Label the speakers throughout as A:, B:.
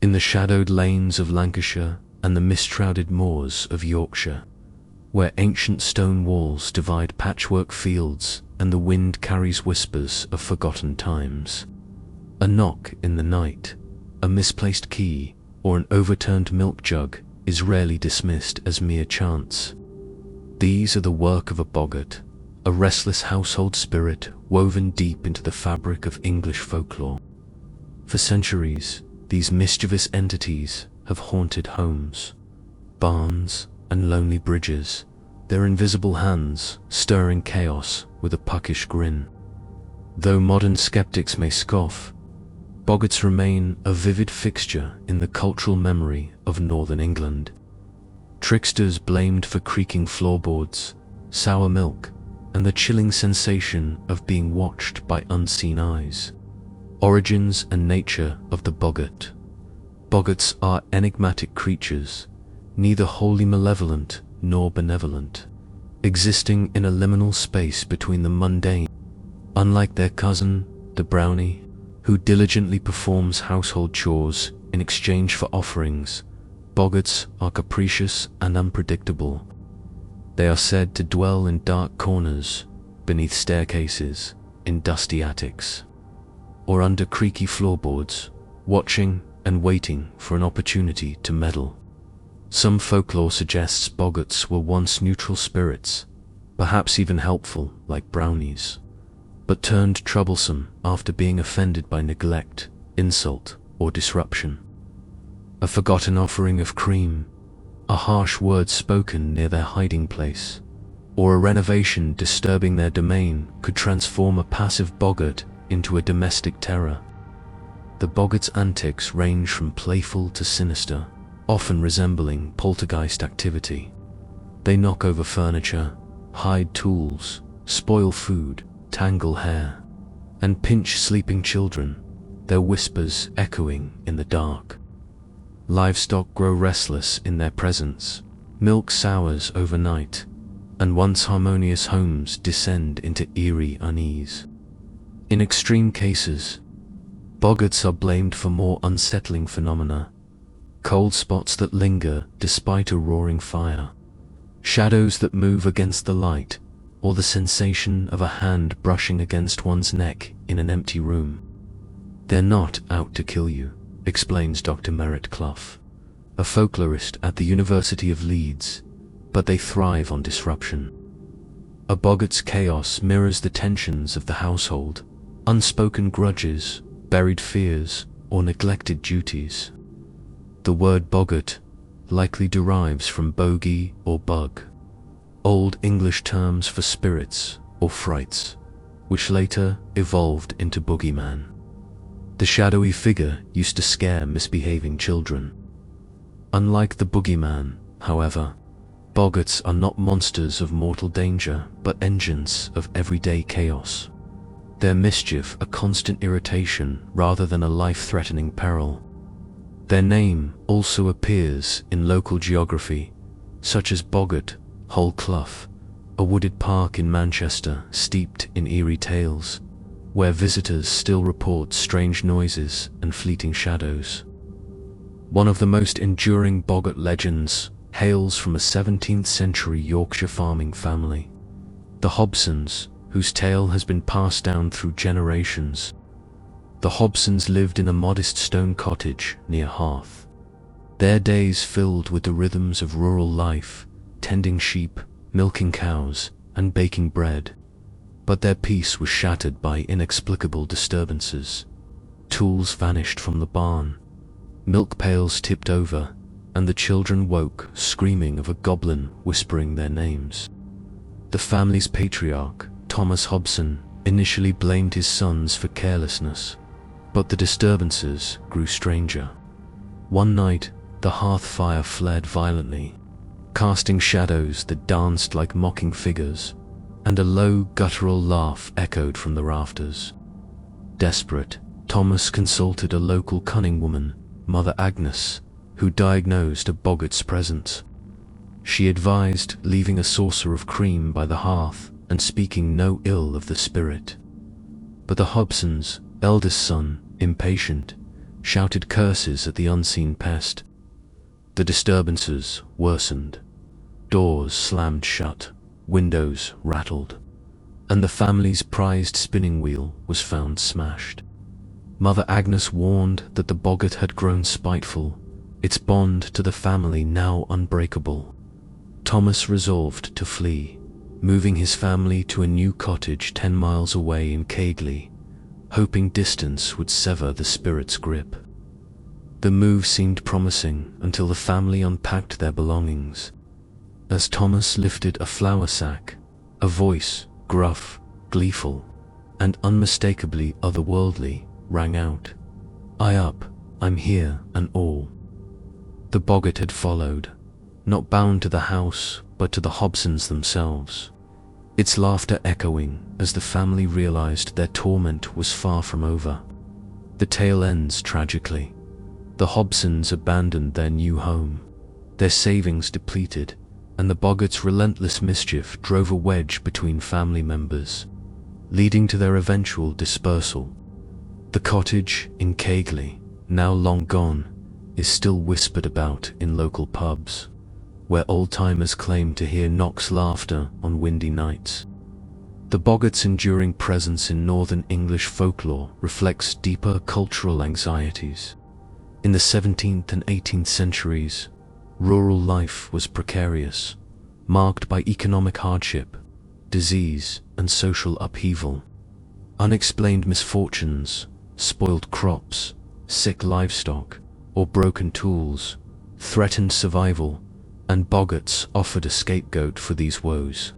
A: in the shadowed lanes of Lancashire and the mist-shrouded moors of Yorkshire, where ancient stone walls divide patchwork fields and the wind carries whispers of forgotten times. A knock in the night, a misplaced key, or an overturned milk jug is rarely dismissed as mere chance. These are the work of a boggart, a restless household spirit woven deep into the fabric of English folklore. For centuries, these mischievous entities have haunted homes, barns, and lonely bridges, their invisible hands stirring chaos with a puckish grin. Though modern skeptics may scoff, boggarts remain a vivid fixture in the cultural memory of northern England. Tricksters blamed for creaking floorboards, sour milk, and the chilling sensation of being watched by unseen eyes. Origins and nature of the boggart. Boggarts are enigmatic creatures, neither wholly malevolent nor benevolent, existing in a liminal space between the mundane. Unlike their cousin, the brownie, who diligently performs household chores in exchange for offerings, boggarts are capricious and unpredictable. They are said to dwell in dark corners, beneath staircases, in dusty attics, or under creaky floorboards, watching and waiting for an opportunity to meddle. Some folklore suggests boggarts were once neutral spirits, perhaps even helpful like brownies, but turned troublesome after being offended by neglect, insult, or disruption. A forgotten offering of cream, a harsh word spoken near their hiding place, or a renovation disturbing their domain could transform a passive boggart into a domestic terror. The boggart's antics range from playful to sinister, often resembling poltergeist activity. They knock over furniture, hide tools, spoil food, tangle hair, and pinch sleeping children, their whispers echoing in the dark. Livestock grow restless in their presence, milk sours overnight, and once harmonious homes descend into eerie unease. In extreme cases, boggarts are blamed for more unsettling phenomena: cold spots that linger despite a roaring fire, shadows that move against the light, or the sensation of a hand brushing against one's neck in an empty room. "They're not out to kill you," explains Dr. Merritt Clough, a folklorist at the University of Leeds, "but they thrive on disruption." A boggart's chaos mirrors the tensions of the household, unspoken grudges, buried fears, or neglected duties. The word boggart likely derives from bogey or bug, Old English terms for spirits or frights, which later evolved into boogeyman. The shadowy figure used to scare misbehaving children. Unlike the boogeyman, however, boggarts are not monsters of mortal danger, but engines of everyday chaos. Their mischief a constant irritation rather than a life-threatening peril. Their name also appears in local geography, such as Boggart, Hull Clough, a wooded park in Manchester steeped in eerie tales, where visitors still report strange noises and fleeting shadows. One of the most enduring boggart legends hails from a 17th century Yorkshire farming family, the Hobsons, whose tale has been passed down through generations. The Hobsons lived in a modest stone cottage near Hearth, their days filled with the rhythms of rural life, tending sheep, milking cows, and baking bread. But their peace was shattered by inexplicable disturbances. Tools vanished from the barn, milk pails tipped over, and the children woke screaming of a goblin whispering their names. The family's patriarch, Thomas Hobson, initially blamed his sons for carelessness, but the disturbances grew stranger. One night, the hearth fire flared violently, casting shadows that danced like mocking figures, and a low, guttural laugh echoed from the rafters. Desperate, Thomas consulted a local cunning woman, Mother Agnes, who diagnosed a boggart's presence. She advised leaving a saucer of cream by the hearth and speaking no ill of the spirit. But the Hobsons' eldest son, impatient, shouted curses at the unseen pest. The disturbances worsened. Doors slammed shut, windows rattled, and the family's prized spinning wheel was found smashed. Mother Agnes warned that the Boggart had grown spiteful, its bond to the family now unbreakable. Thomas resolved to flee, moving his family to a new cottage 10 miles away in Keighley, hoping distance would sever the spirit's grip. The move seemed promising until the family unpacked their belongings. As Thomas lifted a flour sack, a voice, gruff, gleeful, and unmistakably otherworldly, rang out. "I up, I'm here and all." The Boggart had followed, not bound to the house but to the Hobsons themselves, its laughter echoing as the family realized their torment was far from over. The tale ends tragically. The Hobsons abandoned their new home, their savings depleted, and the Boggart's relentless mischief drove a wedge between family members, leading to their eventual dispersal. The cottage in Keighley, now long gone, is still whispered about in local pubs, where old-timers claim to hear Knock's laughter on windy nights. The Boggart's enduring presence in Northern English folklore reflects deeper cultural anxieties. In the 17th and 18th centuries, rural life was precarious, marked by economic hardship, disease, and social upheaval. Unexplained misfortunes, spoiled crops, sick livestock, or broken tools threatened survival, and Boggarts offered a scapegoat for these woes.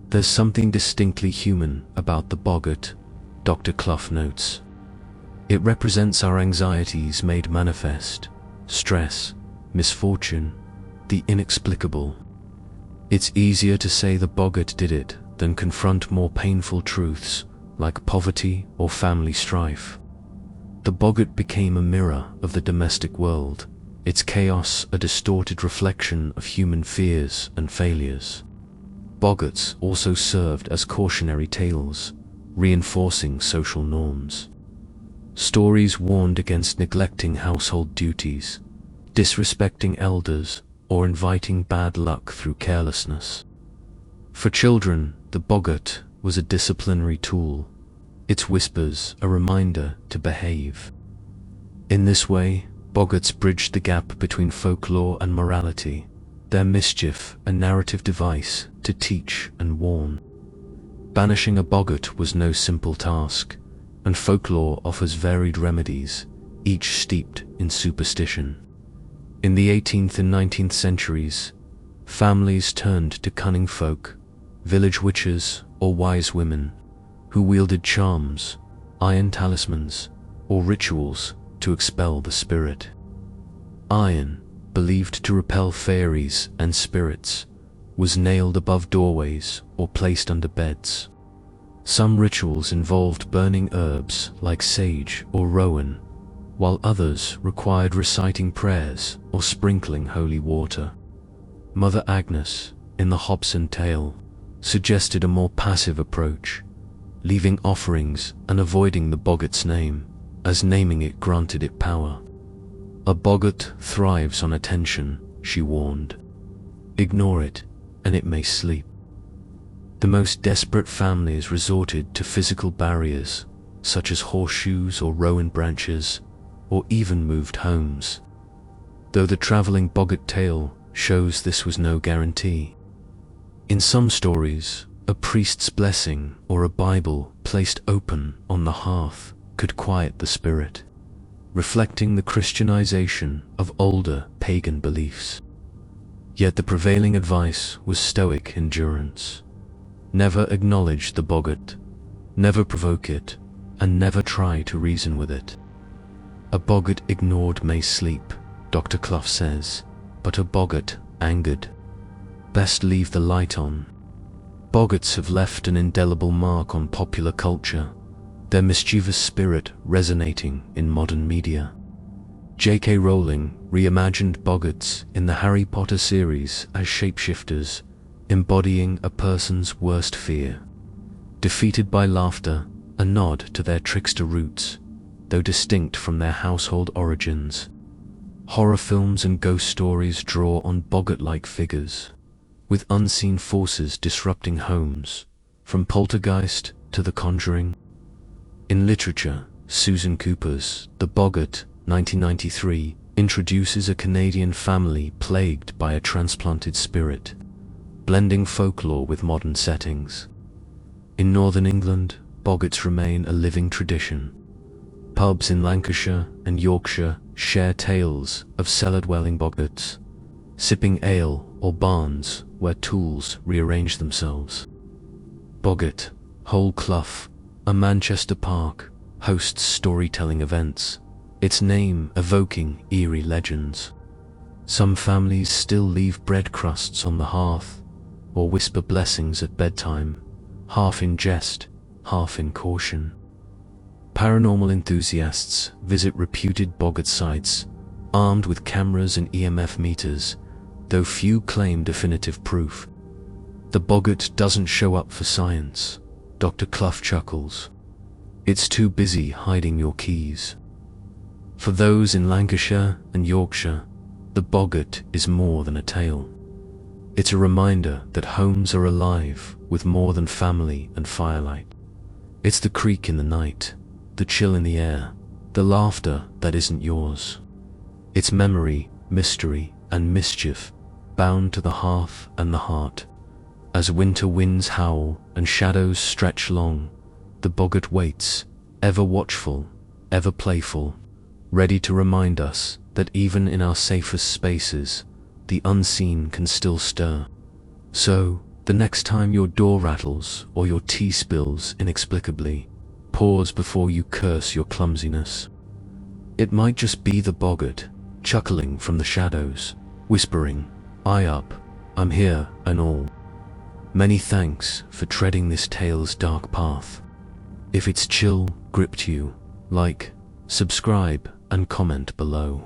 A: "There's something distinctly human about the Boggart," Dr. Clough notes. "It represents our anxieties made manifest, stress, misfortune, the inexplicable. It's easier to say the Boggart did it than confront more painful truths like poverty or family strife." The Boggart became a mirror of the domestic world, its chaos a distorted reflection of human fears and failures. Boggarts also served as cautionary tales, reinforcing social norms. Stories warned against neglecting household duties, disrespecting elders, or inviting bad luck through carelessness. For children, the Boggart was a disciplinary tool, its whispers a reminder to behave. In this way, Boggarts bridged the gap between folklore and morality, their mischief a narrative device to teach and warn. Banishing a Boggart was no simple task, and folklore offers varied remedies, each steeped in superstition. In the 18th and 19th centuries, families turned to cunning folk, village witches or wise women, who wielded charms, iron talismans, or rituals to expel the spirit. Iron, believed to repel fairies and spirits, was nailed above doorways or placed under beds. Some rituals involved burning herbs like sage or rowan, while others required reciting prayers or sprinkling holy water. Mother Agnes, in the Hobson tale, suggested a more passive approach, leaving offerings and avoiding the Boggart's name, as naming it granted it power. "A Boggart thrives on attention," she warned. "Ignore it, and it may sleep." The most desperate families resorted to physical barriers, such as horseshoes or rowan branches, or even moved homes. Though the traveling Boggart tale shows this was no guarantee. In some stories, a priest's blessing or a Bible placed open on the hearth could quiet the spirit, reflecting the Christianization of older pagan beliefs. Yet the prevailing advice was stoic endurance. Never acknowledge the Boggart, never provoke it, and never try to reason with it. "A Boggart ignored may sleep," Dr. Clough says, "but a Boggart angered. Best leave the light on." Boggarts have left an indelible mark on popular culture, their mischievous spirit resonating in modern media. J.K. Rowling reimagined Boggarts in the Harry Potter series as shapeshifters, embodying a person's worst fear. Defeated by laughter, a nod to their trickster roots, though distinct from their household origins. Horror films and ghost stories draw on Boggart-like figures, with unseen forces disrupting homes, from Poltergeist to The Conjuring. In literature, Susan Cooper's The Boggart, 1993, introduces a Canadian family plagued by a transplanted spirit, blending folklore with modern settings. In northern England, Boggarts remain a living tradition. Pubs in Lancashire and Yorkshire share tales of cellar-dwelling Boggarts, sipping ale or barns where tools rearrange themselves. Boggart, Whole Clough, a Manchester park, hosts storytelling events, its name evoking eerie legends. Some families still leave bread crusts on the hearth, or whisper blessings at bedtime, half in jest, half in caution. Paranormal enthusiasts visit reputed Boggart sites, armed with cameras and EMF meters, though few claim definitive proof. The Boggart doesn't show up for science, Dr. Clough chuckles. It's too busy hiding your keys. For those in Lancashire and Yorkshire, the Boggart is more than a tale. It's a reminder that homes are alive with more than family and firelight. It's the creak in the night, the chill in the air, the laughter that isn't yours. It's memory, mystery, and mischief, bound to the hearth and the heart. As winter winds howl and shadows stretch long, the Boggart waits, ever watchful, ever playful, ready to remind us that even in our safest spaces, the unseen can still stir. So, the next time your door rattles or your tea spills inexplicably, pause before you curse your clumsiness. It might just be the Boggart, chuckling from the shadows, whispering, "Eye up, I'm here and all." Many thanks for treading this tale's dark path. If its chill gripped you, like, subscribe, and comment below.